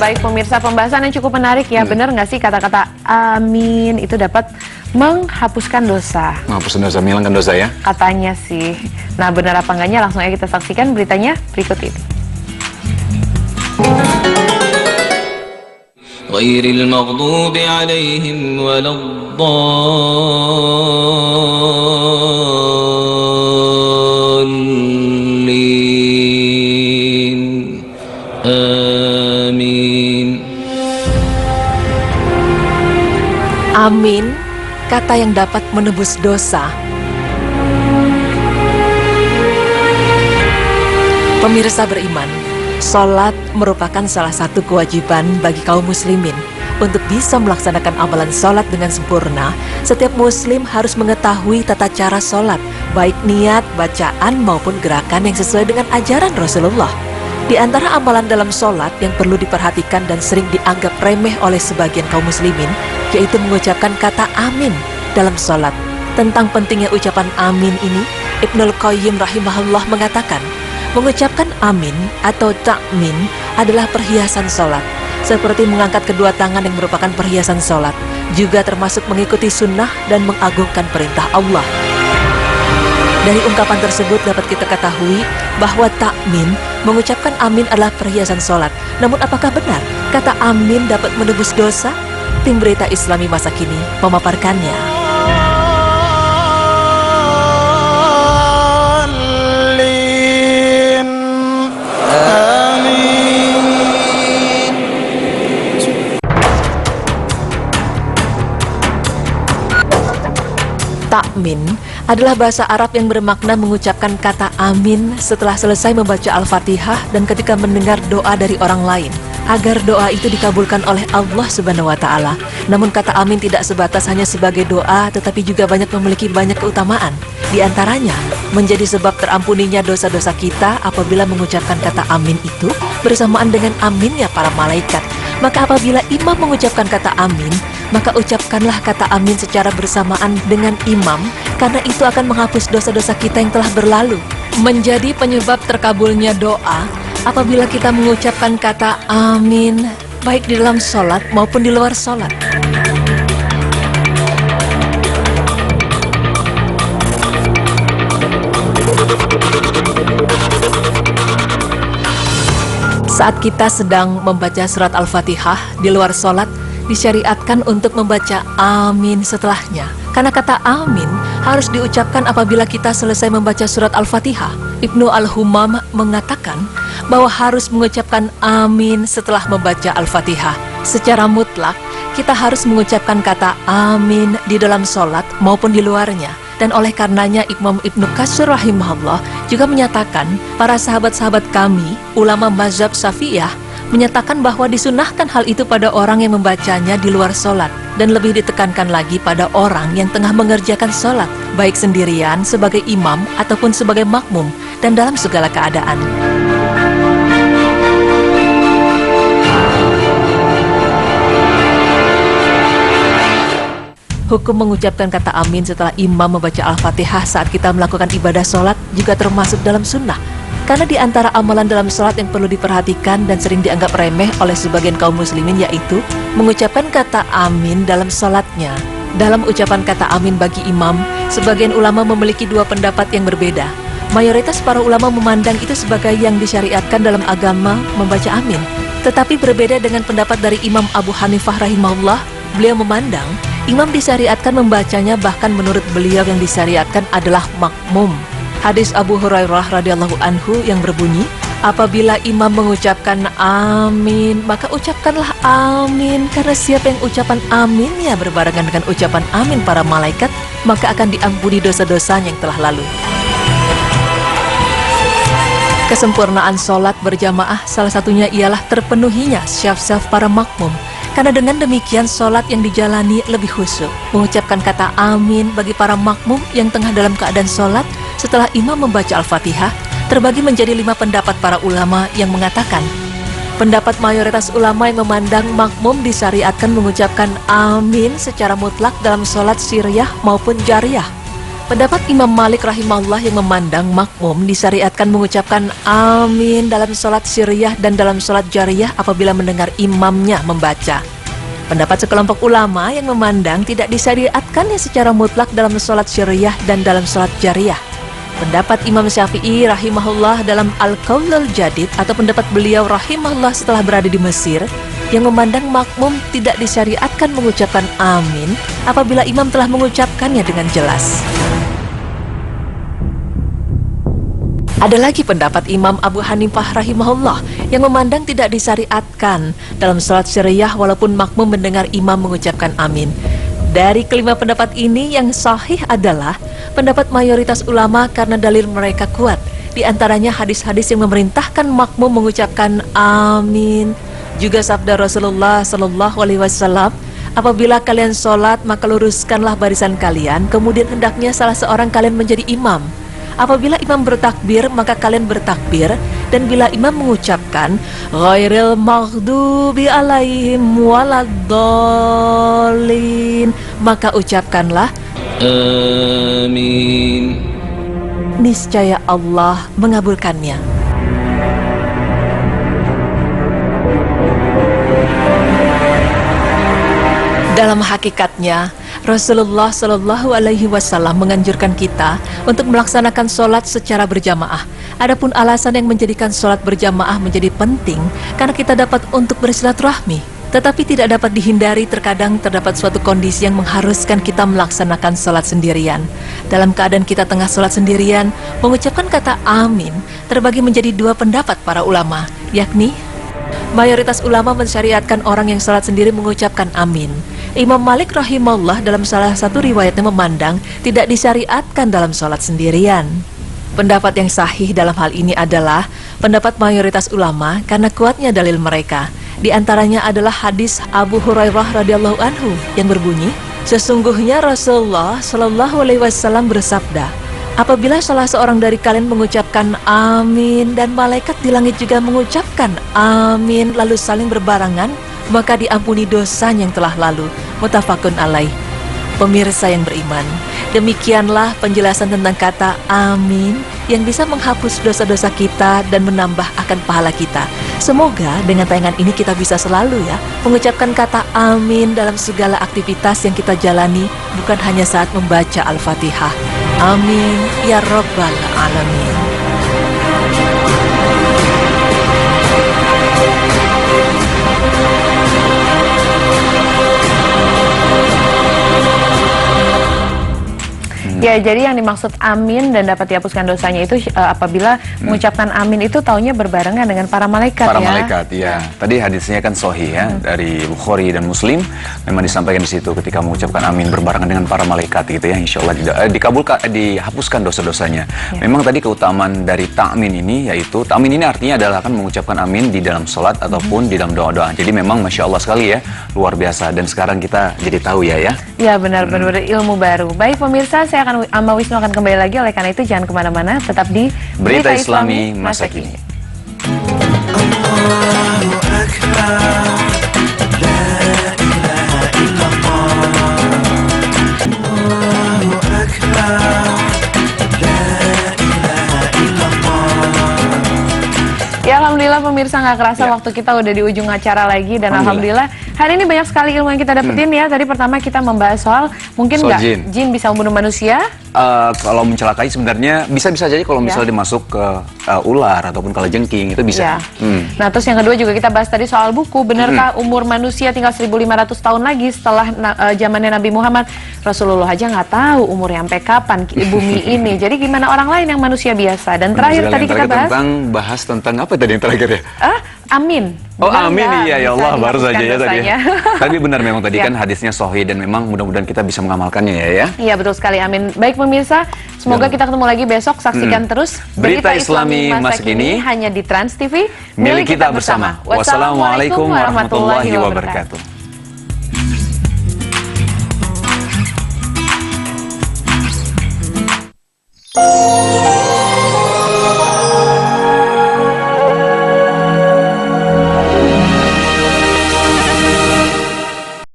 baik pemirsa, pembahasan yang cukup menarik ya. Benar nggak sih kata-kata amin itu dapat menghapuskan dosa? Menghapuskan dosa, menghilangkan dosa ya? Katanya sih. Nah, benar apa enggaknya langsung aja kita saksikan beritanya berikut ini. Ghairil maghdubi 'alaihim waladdallin. Amin. Amin, kata yang dapat menebus dosa. Pemirsa beriman, sholat merupakan salah satu kewajiban bagi kaum muslimin. Untuk bisa melaksanakan amalan sholat dengan sempurna, setiap muslim harus mengetahui tata cara sholat, baik niat, bacaan, maupun gerakan yang sesuai dengan ajaran Rasulullah. Di antara amalan dalam sholat yang perlu diperhatikan dan sering dianggap remeh oleh sebagian kaum muslimin, yaitu mengucapkan kata amin dalam sholat. Tentang pentingnya ucapan amin ini, Ibnul Qayyim rahimahullah mengatakan, mengucapkan amin atau ta'min adalah perhiasan sholat, seperti mengangkat kedua tangan yang merupakan perhiasan sholat, juga termasuk mengikuti sunnah dan mengagungkan perintah Allah. Dari ungkapan tersebut dapat kita ketahui bahwa ta'min, mengucapkan amin adalah perhiasan sholat. Namun apakah benar kata amin dapat menebus dosa? Tim Berita Islami masa kini memaparkannya. Ta'min adalah bahasa Arab yang bermakna mengucapkan kata amin setelah selesai membaca Al-Fatihah dan ketika mendengar doa dari orang lain, agar doa itu dikabulkan oleh Allah Subhanahu wa Ta'ala. Namun kata amin tidak sebatas hanya sebagai doa, tetapi juga memiliki banyak keutamaan. Di antaranya, menjadi sebab terampuninya dosa-dosa kita apabila mengucapkan kata amin itu bersamaan dengan aminnya para malaikat. Maka apabila imam mengucapkan kata amin, maka ucapkanlah kata amin secara bersamaan dengan imam, karena itu akan menghapus dosa-dosa kita yang telah berlalu. Menjadi penyebab terkabulnya doa apabila kita mengucapkan kata amin, baik di dalam sholat maupun di luar sholat. Saat kita sedang membaca surat Al-Fatihah di luar sholat, disyariatkan untuk membaca amin setelahnya. Karena kata amin harus diucapkan apabila kita selesai membaca surat Al-Fatihah. Ibnu Al-Humam mengatakan bahwa harus mengucapkan amin setelah membaca Al-Fatihah. Secara mutlak, kita harus mengucapkan kata amin di dalam sholat maupun di luarnya. Dan oleh karenanya Imam Ibnu Katsir rahimahullah juga menyatakan, para sahabat-sahabat kami, ulama mazhab Syafi'iyah, menyatakan bahwa disunahkan hal itu pada orang yang membacanya di luar sholat, dan lebih ditekankan lagi pada orang yang tengah mengerjakan sholat, baik sendirian sebagai imam ataupun sebagai makmum, dan dalam segala keadaan. Hukum mengucapkan kata amin setelah imam membaca Al-Fatihah saat kita melakukan ibadah sholat juga termasuk dalam sunnah. Karena di antara amalan dalam sholat yang perlu diperhatikan dan sering dianggap remeh oleh sebagian kaum muslimin yaitu mengucapkan kata amin dalam sholatnya. Dalam ucapan kata amin bagi imam, sebagian ulama memiliki dua pendapat yang berbeda. Mayoritas para ulama memandang itu sebagai yang disyariatkan dalam agama membaca amin. Tetapi berbeda dengan pendapat dari Imam Abu Hanifah rahimahullah, beliau memandang imam disyariatkan membacanya, bahkan menurut beliau yang disyariatkan adalah makmum. Hadis Abu Hurairah radhiyallahu anhu yang berbunyi, apabila imam mengucapkan amin, maka ucapkanlah amin, karena siapa yang ucapan aminnya berbarengan dengan ucapan amin para malaikat, maka akan diampuni dosa-dosanya yang telah lalu. Kesempurnaan sholat berjamaah salah satunya ialah terpenuhinya syaf-syaf para makmum. Karena dengan demikian sholat yang dijalani lebih khusyuk. Mengucapkan kata amin bagi para makmum yang tengah dalam keadaan sholat setelah imam membaca Al-Fatihah terbagi menjadi 5 pendapat para ulama yang mengatakan, pendapat mayoritas ulama yang memandang makmum disyariatkan mengucapkan amin secara mutlak dalam sholat sirriyah maupun jariyah. Pendapat Imam Malik rahimahullah yang memandang makmum disyariatkan mengucapkan amin dalam sholat sirriyah dan dalam sholat jariyah apabila mendengar imamnya membaca. Pendapat sekelompok ulama yang memandang tidak disyariatkannya secara mutlak dalam sholat sirriyah dan dalam sholat jariyah. Pendapat Imam Syafi'i rahimahullah dalam Al-Qaulul Jadid atau pendapat beliau rahimahullah setelah berada di Mesir yang memandang makmum tidak disyariatkan mengucapkan amin apabila imam telah mengucapkannya dengan jelas. Ada lagi pendapat Imam Abu Hanifah rahimahullah yang memandang tidak disyariatkan dalam sholat sirriyah walaupun makmum mendengar imam mengucapkan amin. Dari kelima pendapat ini yang sahih adalah pendapat mayoritas ulama karena dalil mereka kuat. Di antaranya hadis-hadis yang memerintahkan makmum mengucapkan amin. Juga sabda Rasulullah SAW, apabila kalian sholat maka luruskanlah barisan kalian, kemudian hendaknya salah seorang kalian menjadi imam. Apabila imam bertakbir, maka kalian bertakbir. Dan bila imam mengucapkan ghairil maghdubi alaihim waladdallin, maka ucapkanlah Amin. Niscaya Allah mengabulkannya. Dalam hakikatnya, Rasulullah Shallallahu Alaihi Wasallam menganjurkan kita untuk melaksanakan sholat secara berjamaah. Adapun alasan yang menjadikan sholat berjamaah menjadi penting karena kita dapat untuk bersilaturahmi. Tetapi tidak dapat dihindari terkadang terdapat suatu kondisi yang mengharuskan kita melaksanakan sholat sendirian. Dalam keadaan kita tengah sholat sendirian, mengucapkan kata amin terbagi menjadi dua pendapat para ulama, yakni mayoritas ulama mensyariatkan orang yang sholat sendiri mengucapkan amin. Imam Malik rahimahullah dalam salah satu riwayatnya memandang tidak disyariatkan dalam sholat sendirian. Pendapat yang sahih dalam hal ini adalah pendapat mayoritas ulama karena kuatnya dalil mereka. Di antaranya adalah hadis Abu Hurairah radhiyallahu anhu yang berbunyi, sesungguhnya Rasulullah Shallallahu Alaihi Wasallam bersabda, apabila salah seorang dari kalian mengucapkan amin dan malaikat di langit juga mengucapkan amin lalu saling berbarengan, maka diampuni dosanya yang telah lalu. Muttafaqun alaih. Pemirsa yang beriman, demikianlah penjelasan tentang kata amin yang bisa menghapus dosa-dosa kita dan menambah akan pahala kita. Semoga dengan tayangan ini kita bisa selalu mengucapkan kata amin dalam segala aktivitas yang kita jalani, bukan hanya saat membaca Al-Fatihah. Amin ya Rabbal Alamin. Ya, jadi yang dimaksud amin dan dapat dihapuskan dosanya itu apabila mengucapkan amin itu taunya berbarengan dengan para malaikat. Para malaikat, ya. Tadi hadisnya kan sahih ya, dari Bukhari dan Muslim. Memang disampaikan di situ ketika mengucapkan amin berbarengan dengan para malaikat gitu ya. Insya Allah dikabulkan, dihapuskan dosa-dosanya. Ya. Memang tadi keutamaan dari ta'min ini, yaitu ta'min ini artinya adalah kan mengucapkan amin di dalam sholat ataupun di dalam doa-doa. Jadi memang Masya Allah sekali ya, luar biasa. Dan sekarang kita jadi tahu ya. Ya, benar-benar ilmu baru. Baik pemirsa, saya akan Ama Wisnu akan kembali lagi, oleh karena itu jangan kemana-mana, tetap di Berita Islami Masa Kini. Allahu Akbar, la ilaha illallah. Allahu Akbar, la ilaha illallah. Ya, alhamdulillah pemirsa, nggak kerasa waktu kita udah di ujung acara lagi. Dan alhamdulillah hari ini banyak sekali ilmu yang kita dapetin ya. Tadi pertama kita membahas soal mungkin nggak jin bisa membunuh manusia. Kalau mencelakai sebenarnya bisa-bisa aja kalau misalnya dimasuk ke ular ataupun kalajengking itu bisa. Nah, terus yang kedua juga kita bahas tadi soal buku. Benarkah umur manusia tinggal 1500 tahun lagi setelah zamannya Nabi Muhammad? Rasulullah aja nggak tahu umurnya sampai kapan bumi ini. Jadi gimana orang lain yang manusia biasa? Dan terakhir tadi kita bahas tentang apa tadi yang terakhir ya? Amin. Oh, amin, iya ya Allah, baru saja ya tadi. Tapi benar memang tadi kan hadisnya sahih dan memang mudah-mudahan kita bisa mengamalkannya ya. Iya, betul sekali, amin. Baik pemirsa, semoga kita ketemu lagi besok. Saksikan terus Berita Islami Masa Kini hanya di Trans TV milik kita bersama. Wassalamualaikum warahmatullahi wabarakatuh.